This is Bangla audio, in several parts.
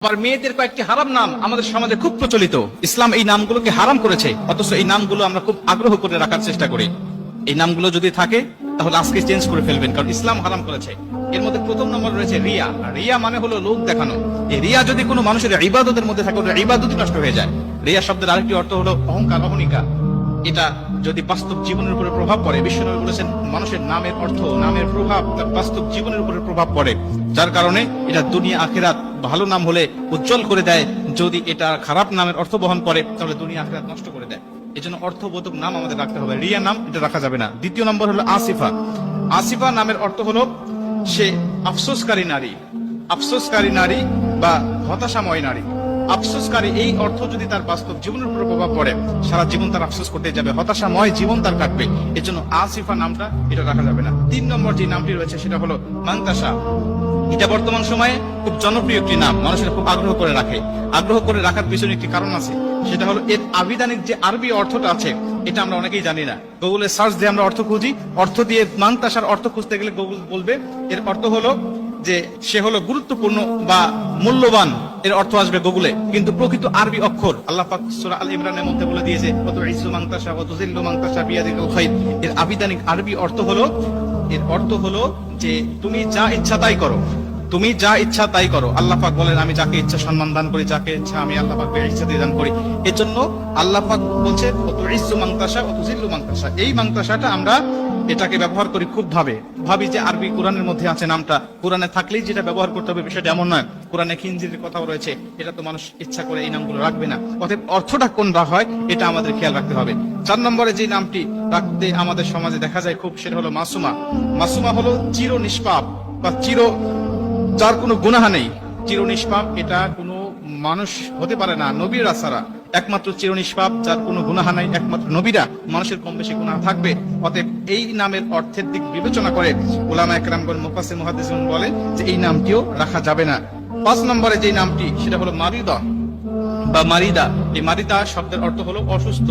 আবার মেয়েদের কয়েকটি হারাম নাম আমাদের সমাজে খুব প্রচলিত। ইসলাম এই নামগুলোকে হারাম করেছে, অথচ এই নামগুলো আমরা খুব আগ্রহ করে রাখার চেষ্টা করি। এই নামগুলো যদি থাকে তাহলে আজকে চেঞ্জ করে ফেলবেন, কারণ ইসলাম হারাম করেছে। এর মধ্যে প্রথম নম্বর রয়েছে রিয়া। রিয়া মানে হলো লোক দেখানো। এই রিয়া যদি কোনো মানুষের ইবাদতের মধ্যে থাকে, ওটা ইবাদতই নষ্ট হয়ে যায়। রিয়া শব্দের আরেকটি অর্থ হলো অহংকার, অহনিকা। এটা যদি বাস্তব জীবনের উপরে প্রভাব পড়ে, বিশ্বনবী বলেছেন মানুষের নামের অর্থ, নামের প্রভাব তার বাস্তব জীবনের উপরে প্রভাব পড়ে, যার কারণে এটা দুনিয়া আখিরাত ভালো নাম হলে উজ্জ্বল করে দেয়, যদি এটা খারাপ নামের অর্থ বহন করে তাহলে দুনিয়া আখিরাত নষ্ট করে দেয়। এই জন্য অর্থবোধক নাম আমাদের রাখতে হবে, রিয়া নাম এটা রাখা যাবে না। দ্বিতীয় নম্বর হলো আসিফা। আসিফা নামের অর্থ হলো সে আফসোসকারী নারী। আফসোসকারী নারী বা হতাশাময় নারী। আফসোসকারী এই অর্থ যদি তার বাস্তব জীবনের উপর প্রভাব পড়ে, সারা জীবন তার আফসোস করতে যাবে, হতাশাময় জীবন তার কাটবে। এর জন্য আসিফা নামটা এটা রাখা যাবে না। তিন নম্বর যে নামটি রয়েছে সেটা হলো মান্তাসা। এটা বর্তমান সময়ে খুব জনপ্রিয় একটি নাম, মানুষেরা খুব আগ্রহ করে রাখে। আগ্রহ করে রাখার পিছনে একটি কারণ আছে, সেটা হলো এর আবিধানিক যে আরবি অর্থটা আছে এটা আমরা অনেকেই জানি না। গুগলে সার্চ দিয়ে আমরা অর্থ খুঁজি, অর্থ দিয়ে মান্তাসার অর্থ খুঁজতে গেলে গুগল বলবে এর অর্থ হলো যে সে হলো গুরুত্বপূর্ণ বা মূল্যবান, এর অর্থ আসবে গুগলে। কিন্তু প্রকৃত আরবি অক্ষর আল্লাহ পাক সূরা আল ইমরানের মধ্যে বলে দিয়েছে কত ইজ্জু মান্তাসা ওয়া তুযিল্লু মান্তাসা বিয়াদিকাল খায়র। এর আবিধানিক আরবি অর্থ হলো, এর অর্থ হলো যে তুমি যা ইচ্ছা তাই করো, তুমি যা ইচ্ছা তাই করো। আল্লাহ পাক বলেন আমি যাকে ইচ্ছা সম্মান দান করি, যাকে ইচ্ছা আমি আল্লাহ পাক ইচ্ছা দিয়ে দান করি। এর জন্য আল্লাহ পাক বলছে কত ইজ্জু মান্তাসা ওয়া তুযিল্লু মান্তাসা। এই মান্তাসাটা আমরা এটাকে ব্যবহার করি খুব ভাবি যে আরবি কোরআনের মধ্যে আছে নামটা, কোরআনে থাকলেই যেটা ব্যবহার করতে হবে বিষয়টা এমন নয়। কোরআনে খিনজিরের কথাও রয়েছে, এটা তো মানুষ ইচ্ছা করে এই নামগুলো রাখবে না। অতএব অর্থটা কোনটা হয় এটা আমাদের খেয়াল রাখতে হবে। 4 নম্বরে যে নামটি রাখতে আমাদের সমাজে দেখা যায় খুব, সেটা হলো মাসুমা। মাসুমা হলো চির নিষ্পাপ বা যার কোনো গুনাহ নেই। চির নিষ্পাপ এটা কোনো মানুষ হতে পারে না, নবীরা ছাড়া। একমাত্র চির নিষ্পাপ যার কোনো গুনাহ নাই, একমাত্র নবীরা। মানুষের কম বেশি গুনাহ থাকবে। অতএব এই নামের অর্থের দিক বিবেচনা করে উলামা একরামগণ, মুফাসসির, মুহাদ্দিসগণ বলেন যে এই নামটিও রাখা যাবে না। 5 নম্বরে যে নামটি সেটা হলো মারিদা বা মারিদা। এই মারিদা শব্দের অর্থ হলো অসুস্থ,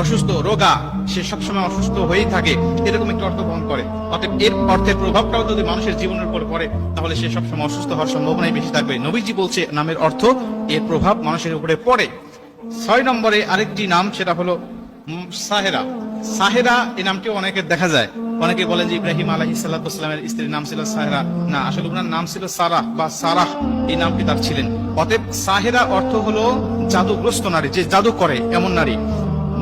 অসুস্থ, রোগা। সে সবসময় অসুস্থ হয়েই থাকে, এরকম একটি অর্থ বহন করে। অতএব এর অর্থের প্রভাবটাও যদি মানুষের জীবনের উপর পড়ে তাহলে সে সবসময় অসুস্থ হওয়ার সম্ভাবনাই বেশি থাকবে। নবীজি বলছে নামের অর্থ এর প্রভাব মানুষের উপরে পড়ে। 6 নম্বরে আরেকটি নাম সেটা হলো সাহেরা। সাহেরা এই নামটিও অনেকের দেখা যায়। অনেকে বলেন যে ইব্রাহিম আলাইহিস সালাতু ওয়াস সালামের স্ত্রীর নাম ছিল সাহেরা। না, আসলে ওনার নাম ছিল সারাহ বা সারাহ, এই নামটি তার ছিলেন। অতএব সাহেরা অর্থ হলো জাদুগ্রস্ত নারী, যে জাদু করে এমন নারী।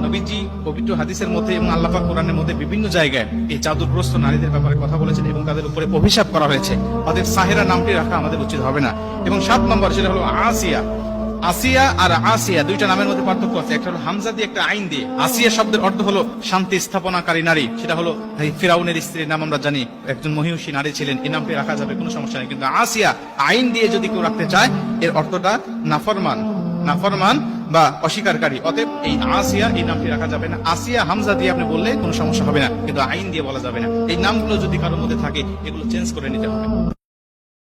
নবীজি পবিত্র হাদিসের মধ্যে এবং আল্লাহ পাক কোরআনের মধ্যে বিভিন্ন জায়গায় এই জাদুগ্রস্ত নারীদের ব্যাপারে কথা বলেছেন এবং তাদের উপরে অভিশাপ করা হয়েছে। অতএব সাহেরা নামটি রাখা আমাদের উচিত হবে না। এবং 7 নম্বর সেটা হলো আসিয়া। আসিয়া আর আসিয়া দুইটা নামের মধ্যে পার্থক্য আছে, একটা হলো হামজা দিয়ে, একটা আইন দিয়ে। আসিয়া শব্দের অর্থ হলো শান্তি স্থাপনাকারী নারী। সেটা হলো ফিরাউনের স্ত্রীর নাম আমরা জানি, একজন মহিষী নারী ছিলেন, এই নামটি রাখা যাবে, কোনো সমস্যা নেই। কিন্তু আসিয়া আইন দিয়ে যদি কেউ রাখতে চায় এর অর্থটা নাফরমান, নাফরমান বা অস্বীকারী। অতএব এই আসিয়া এই নামটি রাখা যাবে না। আসিয়া হামজা দিয়ে আপনি বললে কোনো সমস্যা হবে না, কিন্তু আইন দিয়ে বলা যাবে না। এই নামগুলো যদি কারোর মধ্যে থাকে এগুলো চেঞ্জ করে নিতে হবে।